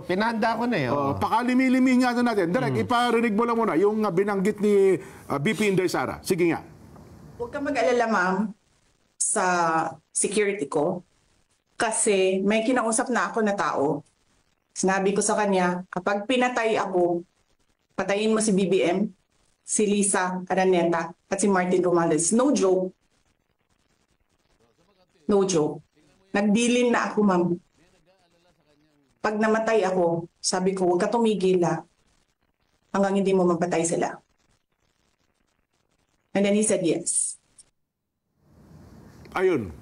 Pinahanda ko na eh. Pakalimi-limi nga natin. Direk, iparinig mo lang muna yung binanggit ni BP Inday Sara. Sige nga. Huwag ka mag-alala, ma'am, sa security ko. Kasi may kinausap na ako na tao. Sinabi ko sa kanya, kapag pinatay ako, patayin mo si BBM, si Lisa Araneta, at si Martin Romales. No joke. No joke. Nagdilin na ako, ma'am. Pag namatay ako, sabi ko, huwag ka tumigil hanggang hindi mo mapatay sila. And then he said yes. Ayun.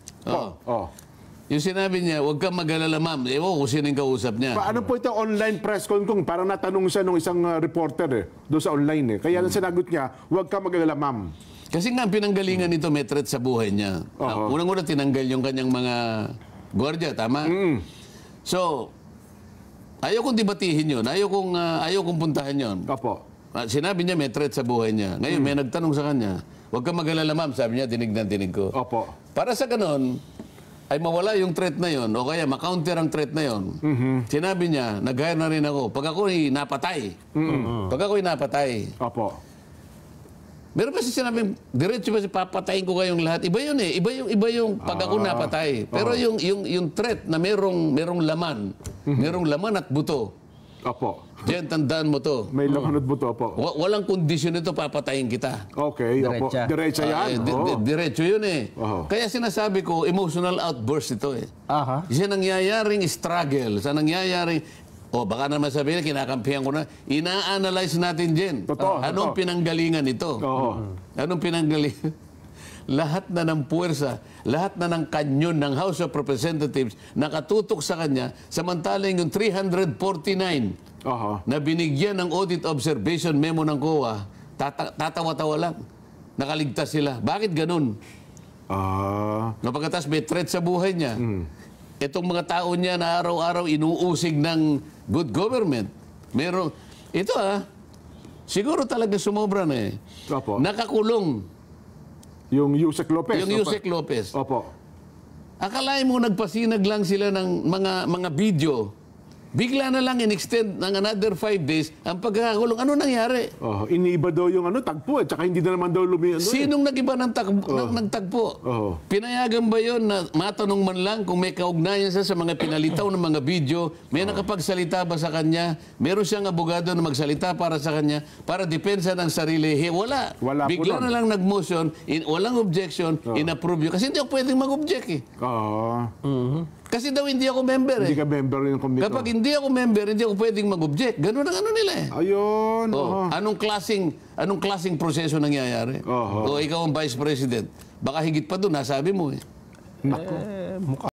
Yung sinabi niya, huwag kang mag-alala, ma'am. Ewan kung sino yung kausap niya. Paano po ito online press con kung parang natanong siya ng isang reporter doon sa online Kaya sinagot niya, huwag kang mag-alala, ma'am. Kasi nga, ang pinanggalingan nito may threat sa buhay niya. Unang-una, tinanggal yung kanyang mga gwardiya, tama? So, ayaw kong debatihin yun. Ayaw kong puntahan yun. Opo. Sinabi niya may threat sa buhay niya. Ngayon, may nagtanong sa kanya, huwag kang mag-alala, ma'am. Sabi niya, dinig na dinig ko. Opo. Para sa ganon, ay mawala yung threat na yon o kaya makounter ang threat na yon. Sinabi niya, nag-hire na rin ako. Pag ako'y napatay. Pag ako'y napatay. Opo. Meron ba siya sinabing, diretso ba siya papatayin ko kayong lahat? Iba yun eh. Iba yung pag ako napatay. Pero yung threat na merong laman. Merong laman at buto. Opo. Diyan, tandaan mo to. May laman at buto, opo. Walang kondisyon ito, papatayin kita. Okay, opo. Diretsa yan. Diretso yun eh. Kaya sinasabi ko, emotional outburst ito eh. Isa nangyayaring struggle, sa nangyayaring, baka naman sabihin, kinakampihan ko na, ina-analyze natin dyan. Anong pinanggalingan ito? Anong pinanggalingan? Lahat na ng puwersa, lahat na ng kanyon ng House of Representatives nakatutok sa kanya, samantalang yung 349 na binigyan ng audit observation memo ng COA, tatawa-tawa lang. Nakaligtas sila. Bakit ganun? Pagkatas may threat sa buhay niya. Itong mga tao niya na araw-araw inuusig ng good government. Ito siguro talaga sumobra na eh. Opo. Nakakulong. Yung Yusek Lopez. Yung Yusek Lopez. Opo. Akalain mo nagpasinag lang sila ng mga video. Bigla na lang in-extend ng another 5 days ang pagkakakulong. Ano nangyari? Iniiba daw yung tagpo tsaka hindi na naman daw Sinong nag-iba ng tagpo? Pinayagan ba yun na matanong man lang kung may kaugnayan siya sa mga pinalitaw ng mga video? May nakapagsalita ba sa kanya? Meron siyang abogado na magsalita para sa kanya para depensa ng sarili? Wala. Bigla na lang nag-motion, walang objection, in-approve yun. Kasi hindi ako pwedeng mag-object eh. Kasi daw hindi ako member eh. Hindi ka member yung committee. Kapag hindi ako member, hindi ako pwedeng mag-object. Ganun ang nila eh. Ayun. Anong klaseng proseso nangyayari? O ikaw ang vice president. Baka higit pa doon, nasabi mo eh. Nako.